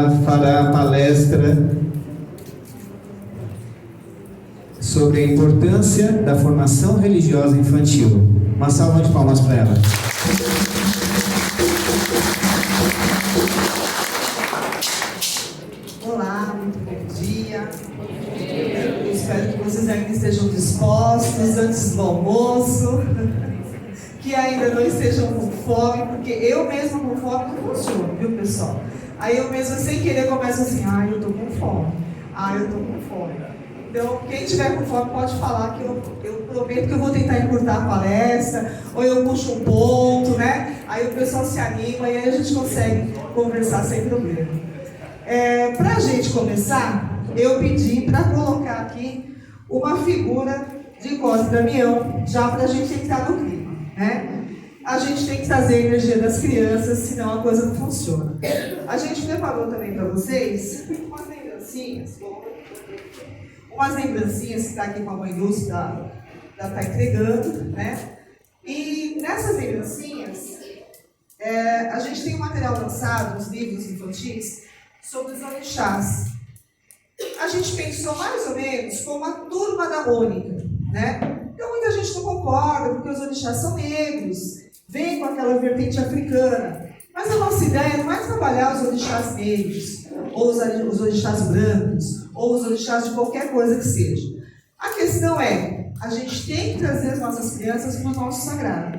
ela fará a palestra sobre a importância da formação religiosa infantil. Uma salva de palmas para ela. Olá, muito bom dia. Eu espero que vocês ainda estejam dispostos antes do almoço, que ainda não estejam com fome, porque eu mesma com fome não funciono, viu, pessoal? Aí eu mesma sem querer começo assim, eu tô com fome, eu tô com fome. Então, quem tiver com fome pode falar que eu prometo que eu vou tentar encurtar a palestra, ou eu puxo um ponto, né? Aí o pessoal se anima e aí a gente consegue conversar sem problema. Para a gente começar, eu pedi para colocar aqui uma figura de Cosme e Damião, já para a gente entrar no clima, né? A gente tem que trazer a energia das crianças, senão a coisa não funciona. A gente preparou também para vocês umas lembrancinhas que está aqui com a mãe Lúcia, está entregando, né? E nessas lembrancinhas, a gente tem um material lançado, uns livros infantis, sobre os orixás. A gente pensou mais ou menos como a turma da Mônica, né? Então muita gente não concorda, porque os orixás são negros, vem com aquela vertente africana. Mas a nossa ideia não é trabalhar os orixás negros, ou os orixás brancos, ou os orixás de qualquer coisa que seja. A questão é, a gente tem que trazer as nossas crianças para o nosso sagrado.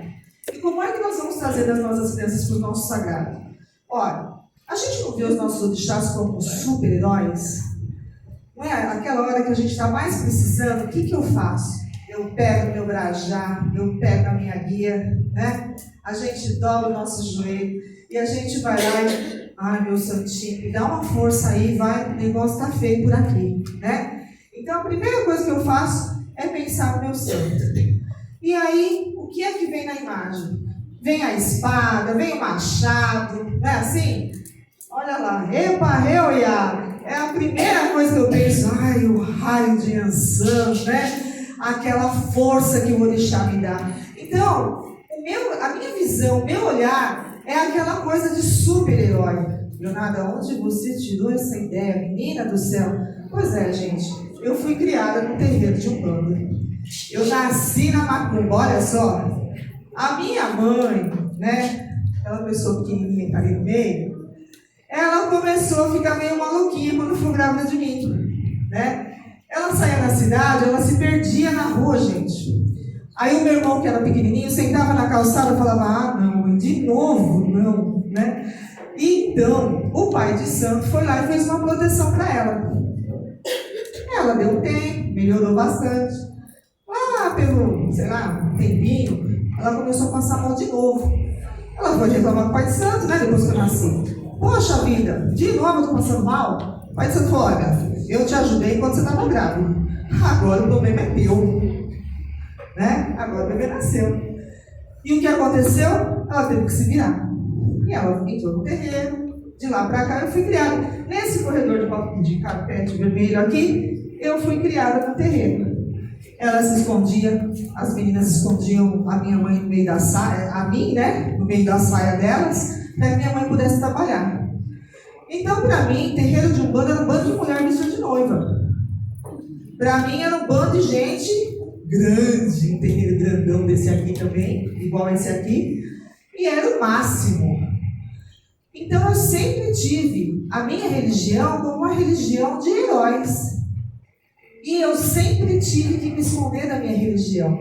E como é que nós vamos trazer as nossas crianças para o nosso sagrado? Olha, a gente não vê os nossos orixás como super-heróis? Não é? Aquela hora que a gente está mais precisando, o que eu faço? Eu pego meu brajá, eu pego a minha guia, né? A gente dobra o nosso joelho e a gente vai lá e, meu santinho, me dá uma força aí, vai, o negócio tá feio por aqui, né? Então a primeira coisa que eu faço é pensar no meu santo. E aí, o que é que vem na imagem? Vem a espada, vem o machado, não é assim? Olha lá, Epa-Reuiá, é a primeira coisa que eu penso, o raio de Ansan, né? Aquela força que o orixá me dá. Então, a minha visão, o meu olhar é aquela coisa de super-herói. Leonardo, onde você tirou essa ideia, menina do céu? Pois é, gente, eu fui criada no terreiro de Umbanda. Eu nasci na macumba, olha só. A minha mãe, né, aquela pessoa pequenininha que tá ali no meio, ela começou a ficar meio maluquinha quando foi grávida de mim, né? Ela saía na cidade, ela se perdia na rua, gente. Aí o meu irmão, que era pequenininho, sentava na calçada e falava, não, mãe, de novo, não, né? Então, o pai de santo foi lá e fez uma proteção para ela. Ela deu um tempo, melhorou bastante. Lá pelo, um tempinho, ela começou a passar mal de novo. Ela foi reclamar com o pai de santo, né, depois que eu nasci. Poxa vida, de novo eu tô passando mal? O pai de santo falou, olha, eu te ajudei quando você estava grávida. Agora o problema é teu. Né? Agora o bebê nasceu. E o que aconteceu? Ela teve que se virar. E ela entrou no terreiro. De lá para cá eu fui criada. Nesse corredor de carpete vermelho aqui, eu fui criada no terreiro. Ela se escondia, as meninas escondiam a minha mãe no meio da saia, a mim, né? No meio da saia delas, para que minha mãe pudesse trabalhar. Então, para mim, terreiro de Umbanda era um bando de mulher vestida de noiva. Para mim, era um bando de gente grande, um terreiro grandão desse aqui também, igual esse aqui, e era o máximo. Então, eu sempre tive a minha religião como uma religião de heróis. E eu sempre tive que me esconder da minha religião,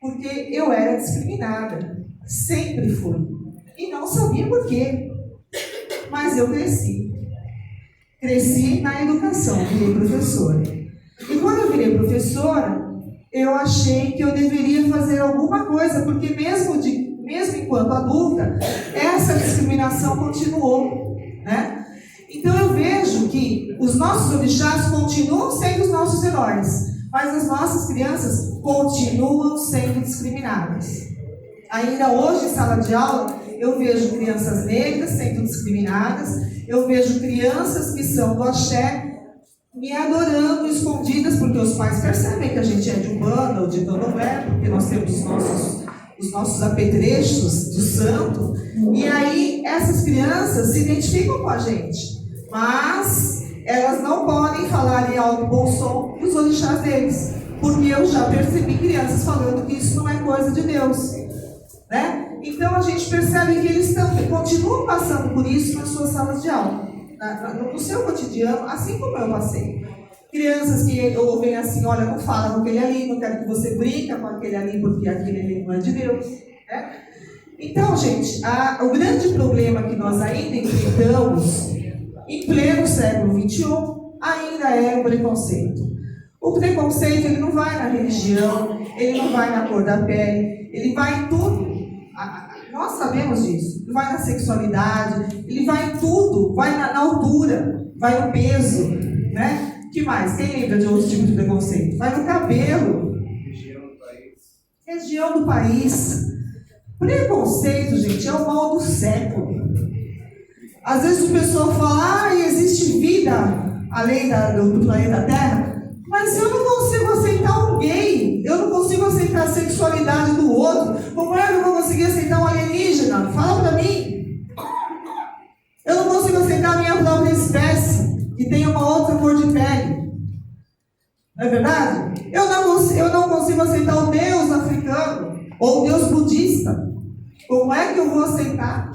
porque eu era discriminada, sempre fui, e não sabia por quê. Mas eu cresci na educação, virei professora. E quando eu virei professora, eu achei que eu deveria fazer alguma coisa, porque mesmo enquanto adulta, essa discriminação continuou, né? Então eu vejo que os nossos orixás continuam sendo os nossos heróis, mas as nossas crianças continuam sendo discriminadas. Ainda hoje, em sala de aula, eu vejo crianças negras sendo discriminadas, eu vejo crianças que são do axé me adorando escondidas, porque os pais percebem que a gente é de Umbanda ou de Candomblé, porque nós temos os nossos apetrechos do santo, e aí essas crianças se identificam com a gente. Mas elas não podem falar em alto bom som dos orixás deles, porque eu já percebi crianças falando que isso não é coisa de Deus, né? Então a gente percebe que eles continuam passando por isso nas suas salas de aula, no seu cotidiano, assim como eu passei. Crianças que ouvem assim: olha, não fala com aquele ali, não quero que você brinque com aquele ali, porque aquele ali não é de Deus, né? Então, gente, o grande problema que nós ainda enfrentamos em pleno século XXI ainda é o preconceito. O preconceito, ele não vai na religião, ele não vai na cor da pele, ele vai em tudo. Nós sabemos disso. Ele vai na sexualidade, ele vai em tudo, vai na altura, vai no peso, né? Que mais? Quem lembra de outro tipo de preconceito? Vai no cabelo. Região do país. Preconceito, gente, é o mal do século. Às vezes o pessoal fala: existe vida além do planeta Terra, mas eu não consigo aceitar um gay, eu não consigo aceitar a sexualidade do outro. Como é que eu vou conseguir aceitar um alienígena? Fala pra mim. Eu não consigo aceitar a minha própria espécie, que tem uma outra cor de pele. Não é verdade? Eu não consigo aceitar o Deus africano ou o Deus budista. Como é que eu vou aceitar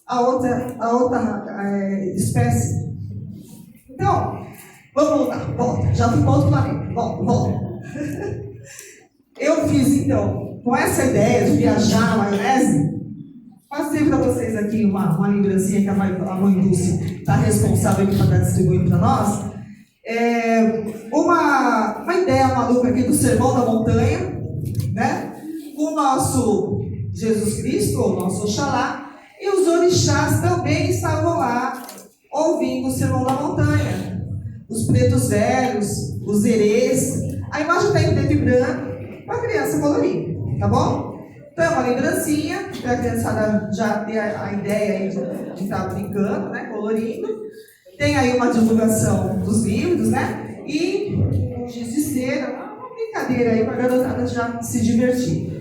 a outra espécie? Então, vamos voltar. Volta. Já fui para outro planeta. Volta. Eu fiz, então, com essa ideia de viajar na maionese, passei para vocês aqui uma lembrancinha que a mãe Dulce está responsável aqui para estar distribuindo para nós. Uma ideia maluca aqui do Sermão da Montanha, né? O nosso Jesus Cristo, o nosso Oxalá, e os orixás também estavam lá ouvindo o Sermão da Montanha. Os pretos velhos, os erês. A imagem está em preto e branco, para a criança colorir, tá bom? Então é uma lembrancinha, para a criançada já ter a ideia aí de estar brincando, né, colorindo. Tem aí uma divulgação dos livros, né? E um giz de cera, uma brincadeira aí para a garotada já se divertir.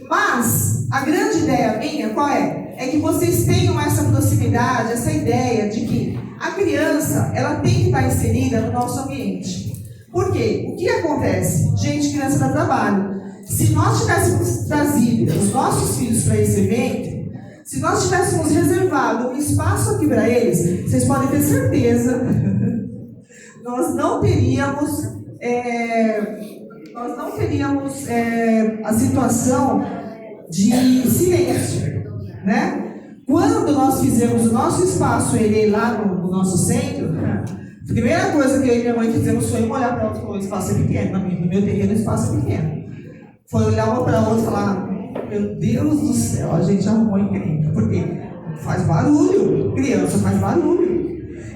Mas a grande ideia minha, qual é? É que vocês tenham essa proximidade, essa ideia de que a criança, ela tem que estar inserida no nosso ambiente. Por quê? O que acontece? Gente, criança dá trabalho. Se nós tivéssemos trazido os nossos filhos para esse evento, se nós tivéssemos reservado um espaço aqui para eles, vocês podem ter certeza, nós não teríamos a situação de silêncio, né? Quando nós fizemos o nosso espaço lá no nosso centro, a primeira coisa que eu e minha mãe fizemos foi olhar para o outro e falar: o espaço é pequeno, no meu terreno o espaço é pequeno. Foi olhar uma para a outra e falar: meu Deus do céu, a gente arrumou encrenca. Por quê? Faz barulho, criança faz barulho.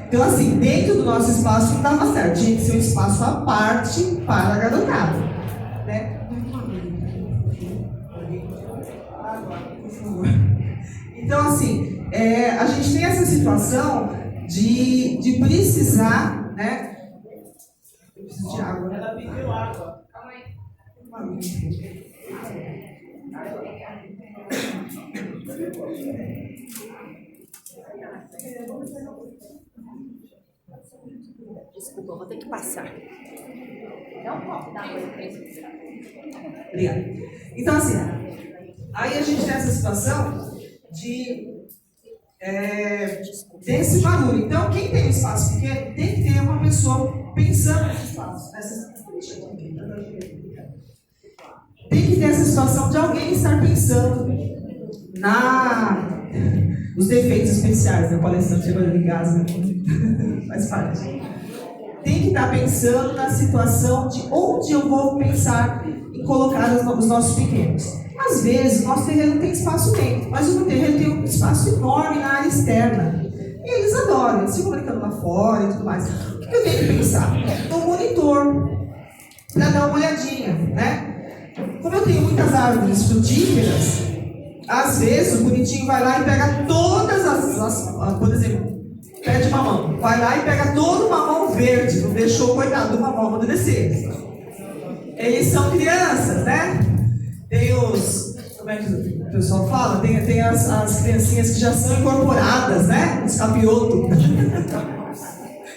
Então, assim, dentro do nosso espaço não dava certo, tinha que ser um espaço à parte para a garotada, né? Então, assim, a gente tem essa situação de precisar, né? Eu preciso de água. Ela pediu água. Calma aí. Desculpa, eu vou ter que passar. Dá um copo d'água para ele. Obrigada. Então, assim, aí a gente tem essa situação desse barulho. Então, quem tem um espaço pequeno tem que ter uma pessoa pensando nesse espaço. Tem que ter essa situação de alguém estar pensando nos defeitos especiais, né? O palestrante chegou ali em casa, né? Faz parte. Tem que estar pensando na situação de onde eu vou pensar em colocar os nossos pequenos. Às vezes, o nosso terreno tem espaço dentro, mas o meu terreno tem um espaço enorme na área externa. E eles adoram, eles se comunicando lá fora e tudo mais. O que eu tenho que pensar? No monitor, para dar uma olhadinha, né? Como eu tenho muitas árvores frutíferas, às vezes o bonitinho vai lá e pega todas por exemplo, pede mamão, vai lá e pega todo o mamão verde, não deixou o coitado do mamão amadurecer. Eles são crianças, né? Tem como é que o pessoal fala? Tem as criancinhas que já são incorporadas, né? Os capiotos.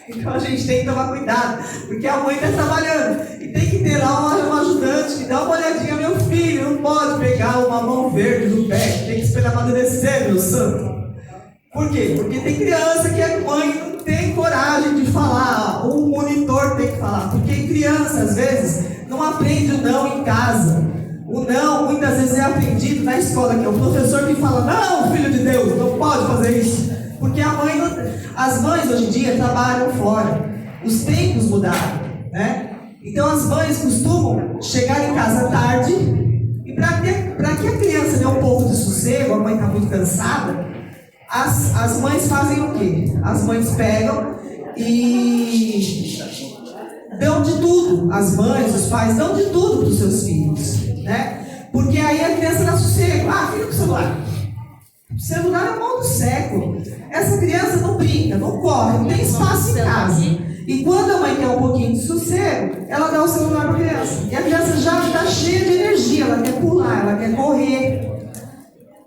Então a gente tem que tomar cuidado, porque a mãe está trabalhando e tem que ter lá um ajudante que dá uma olhadinha, meu filho, não pode pegar uma mão verde no pé, tem que esperar amadurecer, meu santo. Por quê? Porque tem criança que a mãe não tem coragem de falar, o monitor tem que falar, porque criança às vezes não aprende o não em casa. O não muitas vezes é aprendido na escola, que é o professor que fala, não, filho de Deus, não pode fazer isso. Porque a mãe as mães hoje em dia trabalham fora. Os tempos mudaram, né? Então as mães costumam chegar em casa tarde e para que a criança dê um pouco de sossego, a mãe está muito cansada, as mães fazem o quê? As mães pegam e dão de tudo. As mães, os pais dão de tudo para os seus filhos, né? Porque aí a criança dá sossego. Ah, fica com o celular. O celular é o mal do século. Essa criança não brinca, não corre, não tem espaço em casa. E quando a mãe quer um pouquinho de sossego, ela dá o celular para a criança. E a criança já está cheia de energia, ela quer pular, ela quer correr.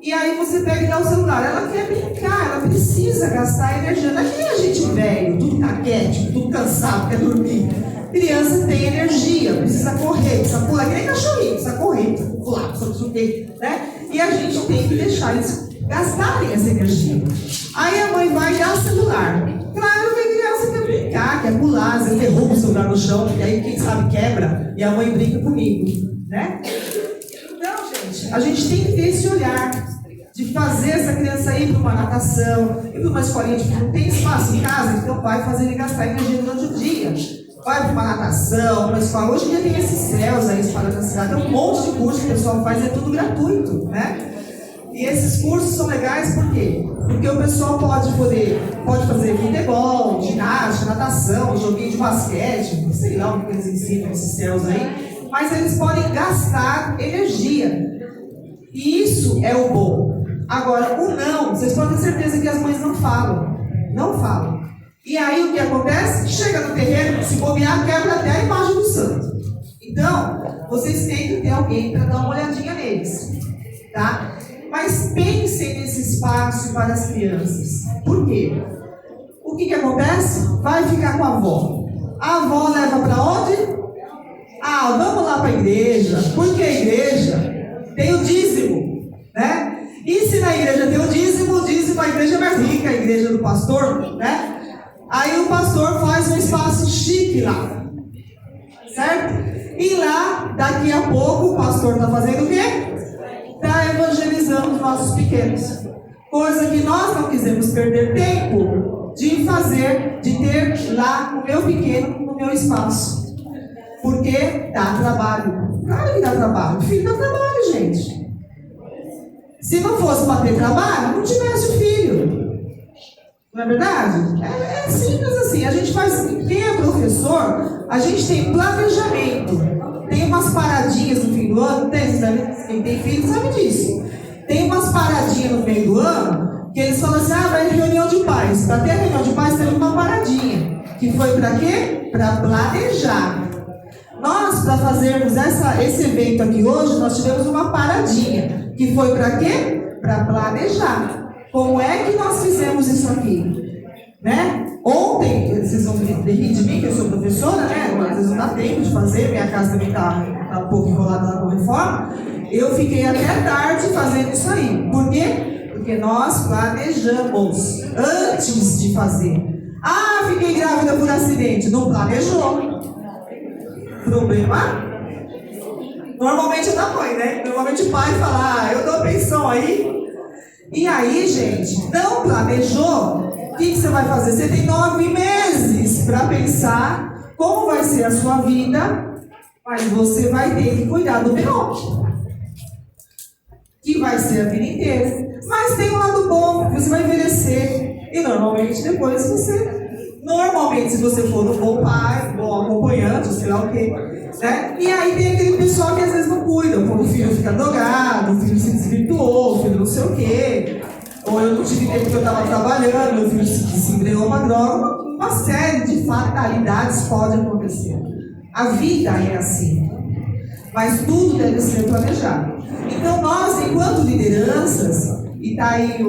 E aí você pega e dá o celular. Ela quer brincar, ela precisa gastar energia. Não é que nem a gente velho, tudo caquético, tudo cansado, quer dormir. Criança tem energia, precisa correr, precisa pular, que nem cachorrinho, precisa correr, precisa pular, precisa subir, né? E a gente tem que deixar eles gastarem essa energia. Aí a mãe vai dar o celular. Claro que a criança quer brincar, quer pular, você derruba o celular no chão, e aí quem sabe quebra, e a mãe brinca comigo, né? Então, gente, a gente tem que ter esse olhar de fazer essa criança ir para uma natação, ir para uma escolinha, tipo, não tem espaço em casa, então vai fazer ele gastar energia durante o dia. Vai para uma natação, uma escola. Hoje em dia tem esses céus aí espalhados na cidade, tem um monte de curso que o pessoal faz, é tudo gratuito, né? E esses cursos são legais por quê? Porque o pessoal pode fazer futebol, ginástica, natação, joguinho de basquete, sei lá o que eles ensinam nesses céus aí, mas eles podem gastar energia. E isso é o bom. Agora, o não, vocês podem ter certeza que as mães não falam. Não falam. E aí o que acontece? Chega no terreno, se bobear, quebra até a imagem do santo. Então, vocês têm que ter alguém para dar uma olhadinha neles. Tá? Mas pensem nesse espaço para as crianças. Por quê? O que acontece? Vai ficar com a avó. A avó leva para onde? Ah, vamos lá para a igreja. Por que a igreja? Tem o dízimo, né? E se na igreja tem o dízimo a igreja é mais rica, a igreja do pastor, né? Aí o pastor faz um espaço chique lá, certo? E lá, daqui a pouco, o pastor está fazendo o quê? Está evangelizando os nossos pequenos. Coisa que nós não quisemos perder tempo de fazer, de ter lá o meu pequeno no meu espaço. Porque dá trabalho. Claro que dá trabalho. O filho dá trabalho, gente. Se não fosse para ter trabalho, não tivesse o filho. Não é verdade? É simples assim. A gente faz, quem é professor, a gente tem planejamento. Tem umas paradinhas no fim do ano, quem tem filho sabe disso. Tem umas paradinhas no meio do ano, que eles falam assim, vai ter reunião de pais. Para ter reunião de pais, teve uma paradinha. Que foi para quê? Para planejar. Nós, para fazermos esse evento aqui hoje, nós tivemos uma paradinha. Que foi para quê? Para planejar. Como é que nós fizemos isso aqui? Né? Ontem, vocês vão rir de mim, que eu sou professora, né? Às vezes não dá tempo de fazer, minha casa também está um pouco enrolada lá com reforma. Eu fiquei até tarde fazendo isso aí. Por quê? Porque nós planejamos antes de fazer. Ah, fiquei grávida por acidente. Não planejou. Problema? Normalmente é da mãe, né? Normalmente o pai fala, eu dou pensão aí. E aí, gente, não planejou, o que você vai fazer? Você tem 9 meses para pensar como vai ser a sua vida, mas você vai ter que cuidar do B.O., que vai ser a vida inteira. Mas tem um lado bom, você vai envelhecer. E normalmente depois se você for um bom pai, um bom acompanhante, sei lá o quê, né? E aí tem aquele pessoal que às vezes não cuida, quando o filho fica drogado, o filho se desvirtuou, o filho não sei o quê, ou eu não tive tempo que eu estava trabalhando, meu filho se embreou uma droga, uma série de fatalidades pode acontecer. A vida é assim. mas tudo deve ser planejado. Então nós, enquanto lideranças, e está aí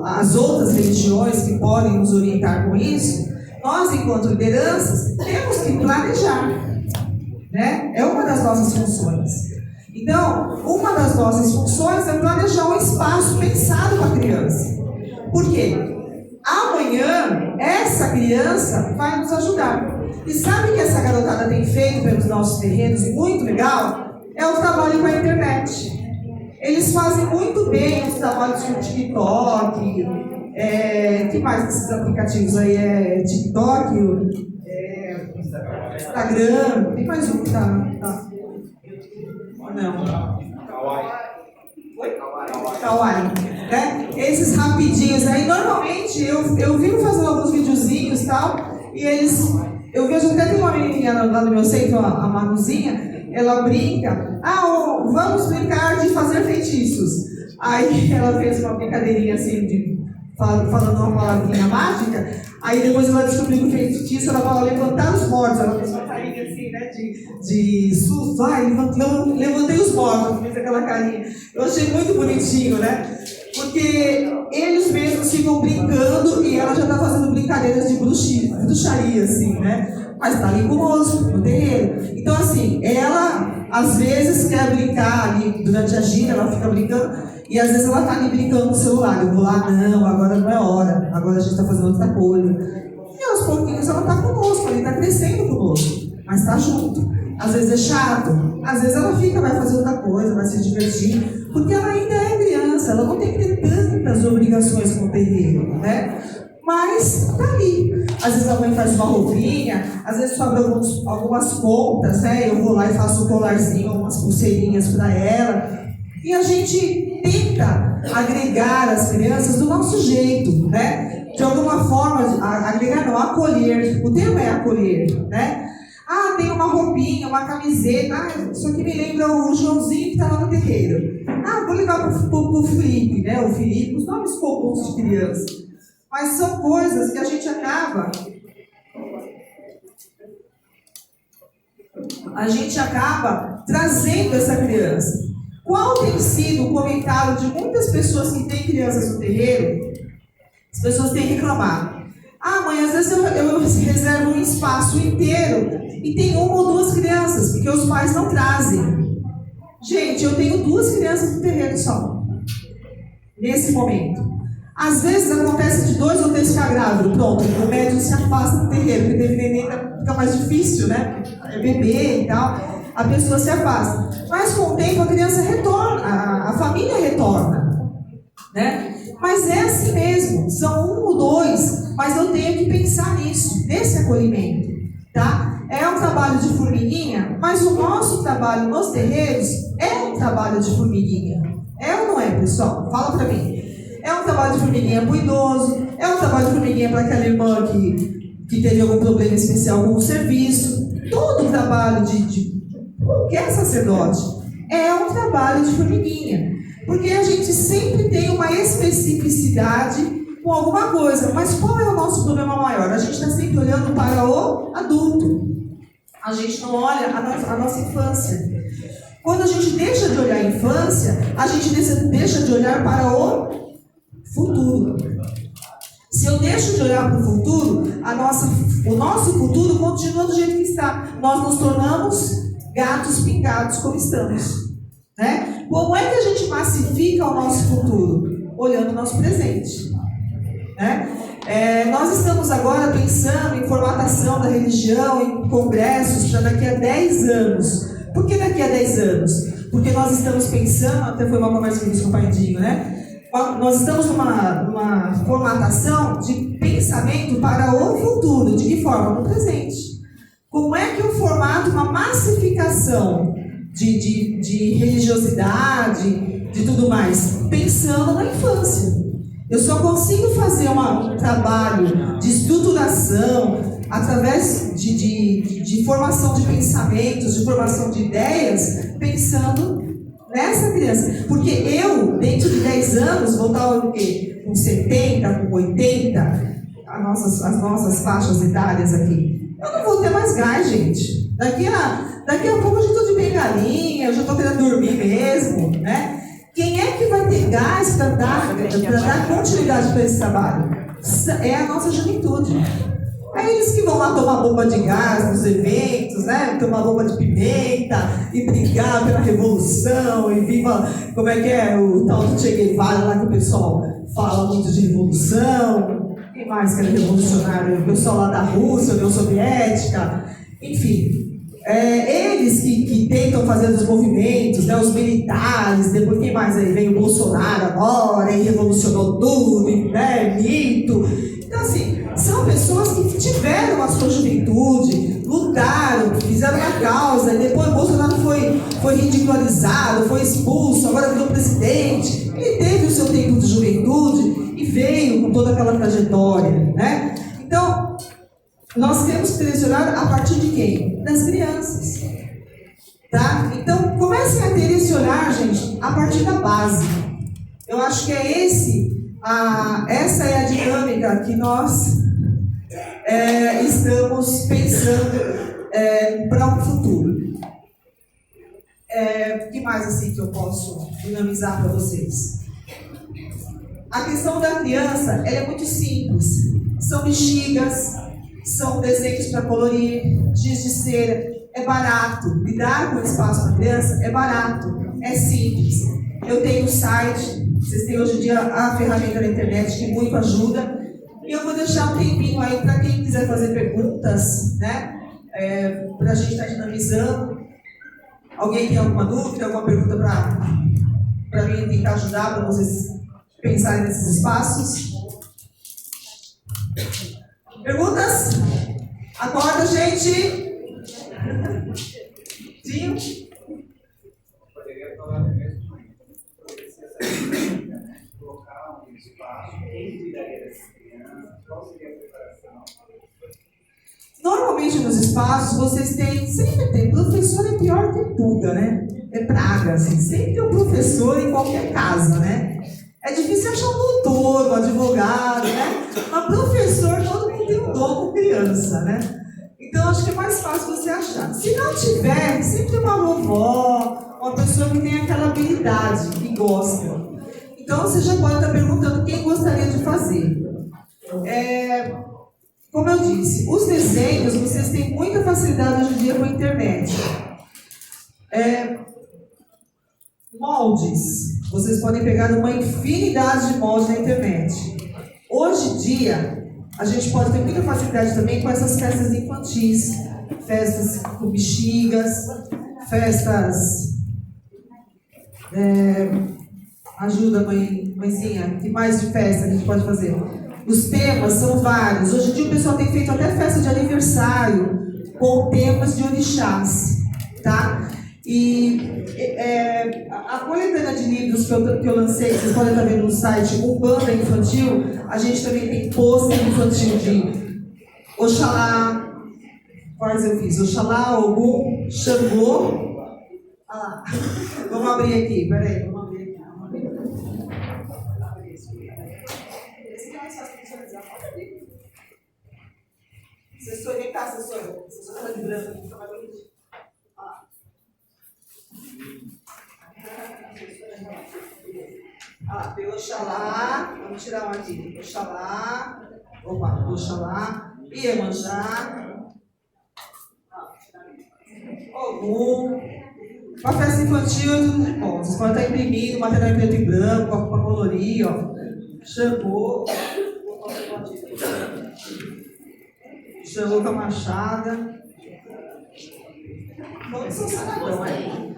as outras religiões que podem nos orientar com isso, nós, enquanto lideranças, temos que planejar, né? É uma das nossas funções. Então, uma das nossas funções é planejar um espaço pensado para a criança. Por quê? Amanhã, essa criança vai nos ajudar. E sabe o que essa garotada tem feito pelos nossos terrenos, muito legal? É o trabalho com a internet. Eles fazem muito bem os trabalhos com o TikTok. Que mais desses aplicativos aí? TikTok, Instagram. Tem mais um que tá. Não. Kawaii. Né? Esses rapidinhos aí, normalmente eu vivo fazendo alguns videozinhos e tal, e eles. Eu vejo até tem uma menininha lá no meu centro, a Manuzinha, ela brinca, vamos brincar de fazer feitiços. Aí ela fez uma brincadeirinha assim, falando uma palavrinha mágica, aí depois ela descobriu que o feitiço era para levantar os mortos, ela fez uma carinha assim, né, de susto, levantei os mortos, fez aquela carinha. Eu achei muito bonitinho, né? Porque eles mesmos ficam brincando e ela já está fazendo brincadeiras de bruxaria, assim, né? Mas está ali conosco, no terreiro. Então, assim, ela às vezes quer brincar ali durante a gira, ela fica brincando, e às vezes ela está ali brincando no celular. Eu vou lá, não, agora não é hora, agora a gente está fazendo outra coisa. E aos pouquinhos ela está conosco, ela está crescendo conosco, mas está junto. Às vezes é chato, às vezes ela fica, vai fazer outra coisa, vai se divertir, porque ela ainda é criança, ela não tem que ter tantas obrigações com o terreiro, né? Mas tá ali. Às vezes a mãe faz uma roupinha, às vezes sobra algumas contas, né? Eu vou lá e faço um colarzinho, umas pulseirinhas para ela. E a gente tenta agregar as crianças do nosso jeito, né? De alguma forma, agregar não, acolher. O termo é acolher, né? Tem uma roupinha, uma camiseta. Isso aqui me lembra o Joãozinho que está lá no terreiro. Vou levar pro Felipe, né? O Felipe, os nomes comuns de criança. Mas são coisas que a gente acaba trazendo essa criança. Qual tem sido o comentário de muitas pessoas que têm crianças no terreiro? As pessoas têm reclamado. Mãe, às vezes eu reservo um espaço inteiro e tem uma ou duas crianças, porque os pais não trazem. Gente, eu tenho 2 crianças no terreiro só, nesse momento. Às vezes acontece de 2 ou 3 ficar grávido, pronto, o médico se afasta do terreiro, porque teve neném fica mais difícil, né? É bebê e tal, a pessoa se afasta. Mas com o tempo a criança retorna, a família retorna, né? Mas é assim mesmo, são 1 ou 2, mas eu tenho que pensar nisso, nesse acolhimento, tá? É um trabalho de formiguinha, mas o nosso trabalho nos terreiros é um trabalho de formiguinha. É ou não é, pessoal? Fala pra mim. É um trabalho de formiguinha para o idoso, é um trabalho de formiguinha para aquela irmã que teve algum problema especial com o serviço. Todo o trabalho de qualquer sacerdote é um trabalho de formiguinha. Porque a gente sempre tem uma especificidade com alguma coisa. Mas qual é o nosso problema maior? A gente está sempre olhando para o adulto. A gente não olha a nossa infância. Quando a gente deixa de olhar a infância, a gente deixa de olhar para o futuro. Se eu deixo de olhar para o futuro, o nosso futuro continua do jeito que está. Nós nos tornamos gatos pingados como estamos. Né? Como é que a gente massifica o nosso futuro? Olhando o nosso presente. Né? Nós estamos agora pensando em formatação da religião, em congressos para daqui a 10 anos. Por que daqui a 10 anos? Porque nós estamos pensando, até foi uma conversa que eu fiz com o Pai Dinho, né? Nós estamos numa formatação de pensamento para o futuro. De que forma? No presente. Como é que eu formato uma massificação de religiosidade, de tudo mais? Pensando na infância. Eu só consigo fazer um trabalho de estruturação através de formação de pensamentos, de formação de ideias, pensando nessa criança. Porque eu, dentro de 10 anos, vou estar o quê? Com 70, com 80, as nossas faixas etárias aqui. Eu não vou ter mais gás, gente. Daqui a pouco eu já estou de bengalinha, eu já estou querendo dormir mesmo, né? Quem é que vai ter gás para dar continuidade para esse trabalho? É a nossa juventude. É eles que vão lá tomar bomba de gás nos eventos, né? Tomar bomba de pimenta e brigar pela revolução e viva, como é que é o tal do Che Guevara lá que o pessoal fala muito de revolução. Quem mais que era revolucionário? O pessoal lá da Rússia, União Soviética, enfim. Eles que tentam fazer os movimentos, né, os militares, depois quem mais aí? Vem o Bolsonaro agora e revolucionou tudo, né, mito. Então, assim, são pessoas que tiveram a sua juventude, lutaram, fizeram uma causa, e depois o Bolsonaro foi ridicularizado, foi expulso, agora virou presidente. Ele teve o seu tempo de juventude e veio com toda aquela trajetória, né? Então, nós temos que selecionar a partir de quem? Das crianças. Tá? Então, comecem a ter esse olhar, gente, a partir da base. Eu acho que essa é a dinâmica que nós estamos pensando para o futuro. O que mais assim que eu posso dinamizar para vocês? A questão da criança ela é muito simples. São bexigas, são desenhos para colorir, giz de cera. É barato. Lidar com o espaço para criança é barato, é simples. Eu tenho um site, vocês têm hoje em dia a ferramenta da internet que muito ajuda. E eu vou deixar um tempinho aí para quem quiser fazer perguntas, né? Para a gente estar dinamizando. Alguém tem alguma dúvida, alguma pergunta para mim tentar ajudar para vocês pensarem nesses espaços? Perguntas? Acorda, gente! Dinho? Poderia falar mesmo colocar um espaço, quem cuidaria dessa criança, qual seria a preparação? Normalmente nos espaços vocês têm, sempre tem, professor é pior que pulga, né? É praga, assim, sempre tem um professor em qualquer casa, né? É difícil achar um doutor, um advogado, né? Mas professor, todo mundo tem um dom com criança, né? Então acho que é mais fácil você achar. Se não tiver, sempre tem uma vovó, uma pessoa que tem aquela habilidade, que gosta. Então você já pode estar perguntando quem gostaria de fazer. Como eu disse, os desenhos, vocês têm muita facilidade hoje em dia com a internet. Moldes, vocês podem pegar uma infinidade de moldes na internet. Hoje em dia, a gente pode ter muita facilidade também com essas festas infantis. Festas com bexigas, festas... ajuda, mãezinha, que mais de festa a gente pode fazer? Os temas são vários. Hoje em dia o pessoal tem feito até festa de aniversário com temas de orixás, tá? E a coletânea de livros que eu lancei, vocês podem estar vendo no site Umbanda Infantil, a gente também tem pôster infantil de Oxalá, quais eu fiz? Oxalá, Ogum, Xangô. Ah lá, vamos abrir aqui, peraí, vamos abrir aqui. Esse aqui é mais fácil de visualizar, pode abrir. Assessor, vem cá, assessor. Assessor tá de branco, fica mais bonitinho. Tem Oxalá, vamos tirar um aqui. Oxalá, Iemanjá, Ogum. Para festa infantil é tudo de bom. Vocês podem estar imprimindo material em preto e branco, para colorir, ó. Xangô. Xangô com a machada. Todos são saradão aí.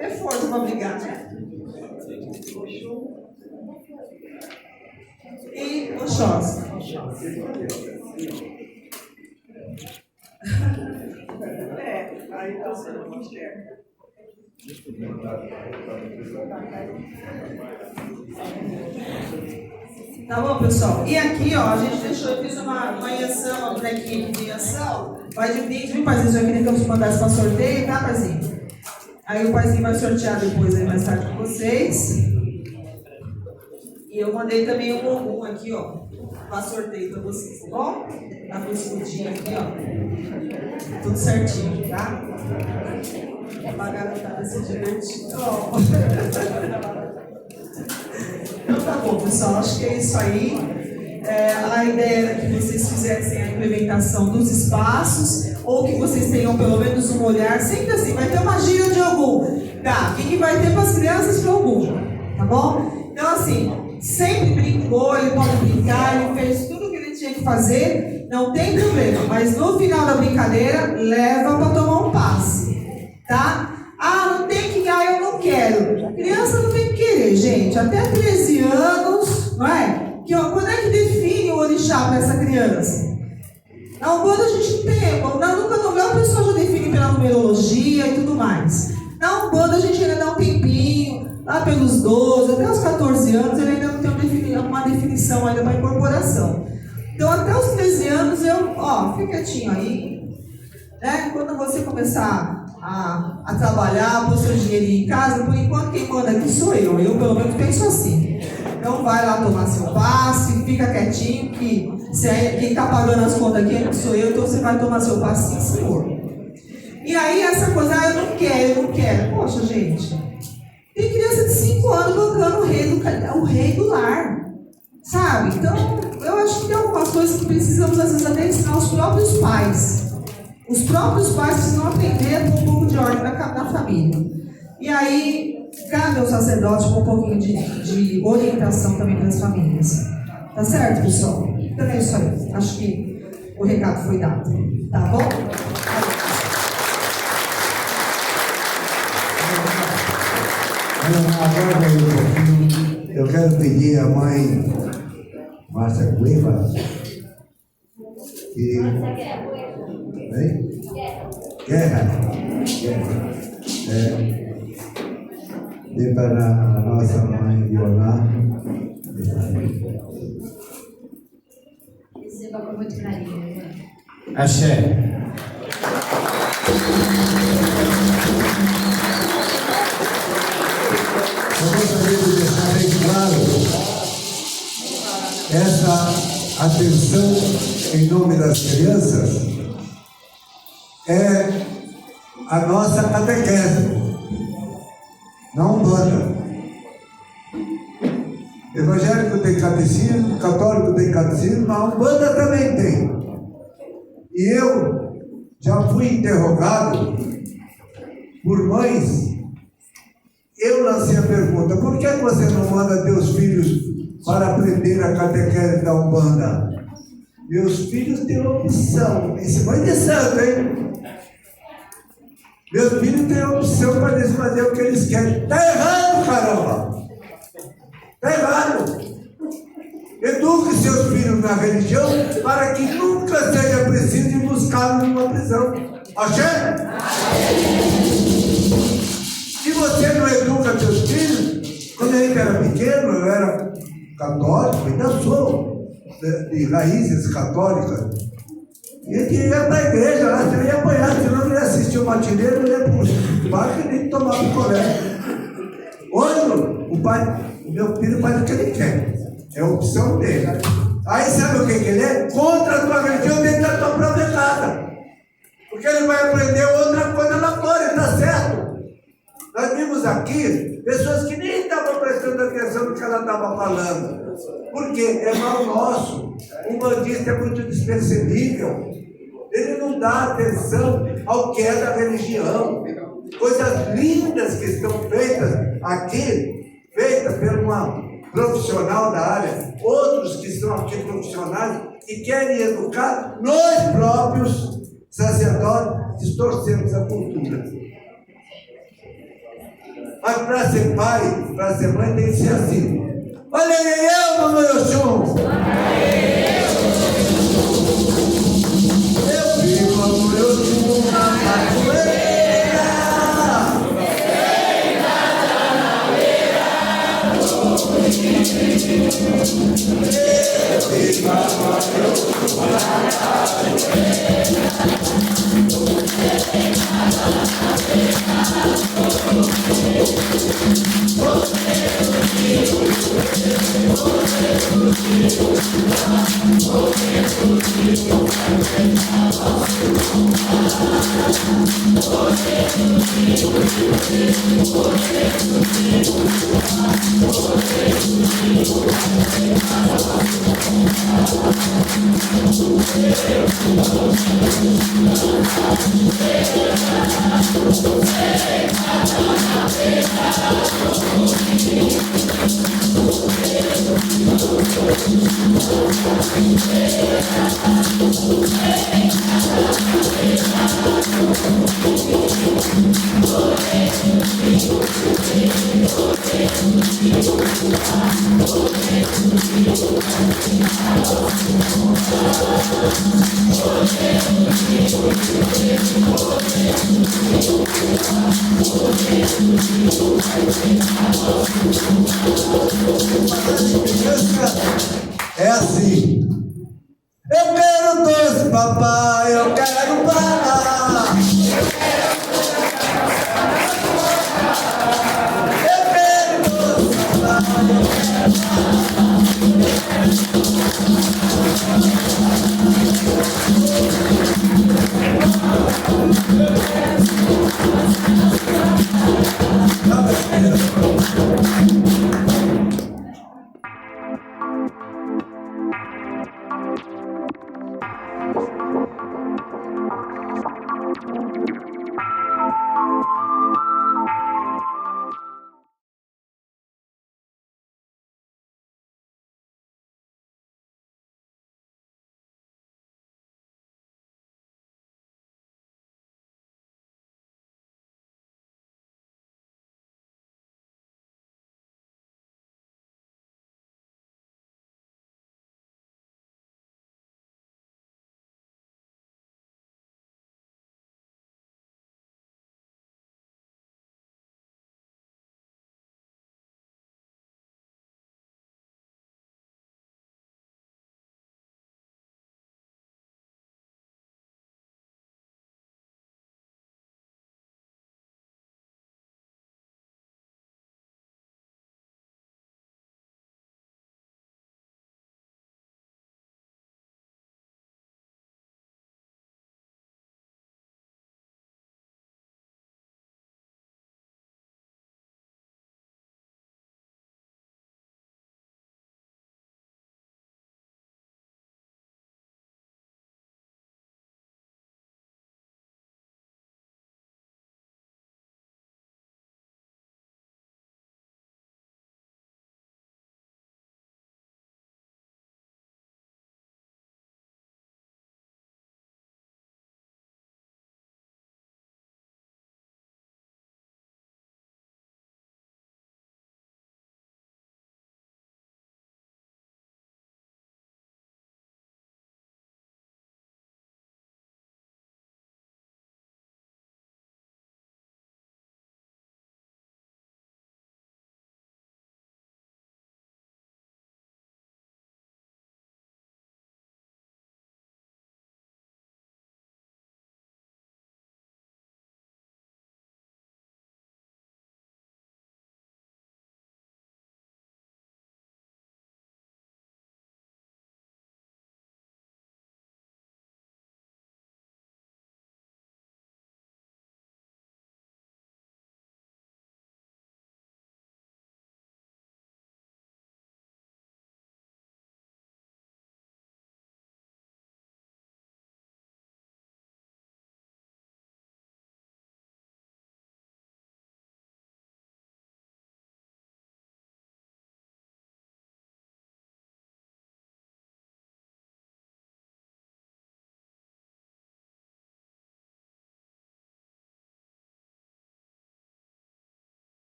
É força para brigar, né? E Oxóssi. Aí tá sendo muito certo. Tá bom, pessoal? E aqui, ó, a gente deixou, eu fiz uma iação, uma bonequinha de iação. Vai de brinde, viu, paizinho? Já queria que eu mandasse para sorteio, tá, paizinho? Aí o paizinho vai sortear depois, aí mais tarde com vocês. E eu mandei também um aqui, ó, para sorteio para vocês, tá bom? Tá com escudinho aqui, ó. Tudo certinho, tá? A garotada se divertindo. Então tá bom, pessoal, acho que é isso aí. A ideia era que vocês fizessem a implementação dos espaços, ou que vocês tenham pelo menos um olhar, sempre assim, vai ter uma gira de algum. Tá, o que vai ter para as crianças para algum, tá bom? Então assim, sempre brincou, ele pode brincar, ele fez tudo o que ele tinha que fazer, não tem problema, mas no final da brincadeira, leva para tomar um passe, tá? Ah, não tem que, eu não quero. Criança não tem que querer, gente, até 13 anos, não é? Quando é que define o orixá para essa criança? Na Umbanda a gente tem, nunca a pessoa já define pela numerologia e tudo mais. Na Umbanda a gente ainda dá um tempinho, lá pelos 12, até os 14 anos, ele ainda não tem uma definição ainda para incorporação. Então até os 13 anos fica quietinho aí, né? Quando você começar a trabalhar, pôr seu dinheirinho em casa, por enquanto quem manda aqui sou eu pelo menos penso assim. Então vai lá tomar seu passe, fica quietinho, que quem está pagando as contas aqui sou eu, então você vai tomar seu passe, sim, senhor. E aí essa coisa, eu não quero. Poxa, gente, tem criança de 5 anos bancando o rei do lar, sabe? Então, eu acho que tem algumas coisas que precisamos, às vezes, até ensinar os próprios pais. Os próprios pais precisam aprender a ter um pouco de ordem na família. E aí, cabe ao sacerdote com um pouquinho de orientação também para as famílias. Tá certo, pessoal? Então é isso aí. Acho que o recado foi dado. Tá bom? Agora eu quero pedir à mãe Márcia Cueva que... Guerra. Dê para a nossa mãe Violar. Receba com muito carinho. Axé. Eu gostaria de deixar bem claro essa atenção em nome das crianças é a nossa catequese, não Umbanda. Evangélico tem catecismo, católico tem catecismo, mas a Umbanda também tem. E eu já fui interrogado por mães. Eu lancei a pergunta: por que você não manda teus filhos para aprender a catequese da Umbanda? Meus filhos têm opção. Isso foi de santo, hein? Meus filhos têm opção para eles fazer o que eles querem. Está errado, caramba! Está errado! Eduque seus filhos na religião para que nunca seja preciso ir buscá-los numa prisão. Axé? Se você não educa seus filhos, quando a gente era pequeno, eu era católico, ainda sou, de raízes católicas. E a gente ia para a igreja, lá você ia apanhar, senão não ia assistir o matineiro, não ia para o parque nem tomar um colégio. Hoje, o meu filho faz o que ele quer, é a opção dele. Aí sabe o que ele é? Contra a tua religião dentro da tua própria casa. Porque ele vai aprender outra coisa lá fora, está certo? Nós vimos aqui pessoas que nem estavam prestando atenção no que ela estava falando. Porque é mal nosso. O bandista é muito despercebível. Ele não dá atenção ao que é da religião. Coisas lindas que estão feitas aqui, feitas por uma profissional da área. Outros que estão aqui profissionais que querem educar, nós próprios, sacerdotes, distorcemos a cultura. Mas para ser pai, para ser mãe, tem que ser assim. Olha aí, mamãe Oxum! Eu vi mamãe Oxum na cachoeira! Eu vi mamãe Oxum na cachoeira! É assim. Eu quero 12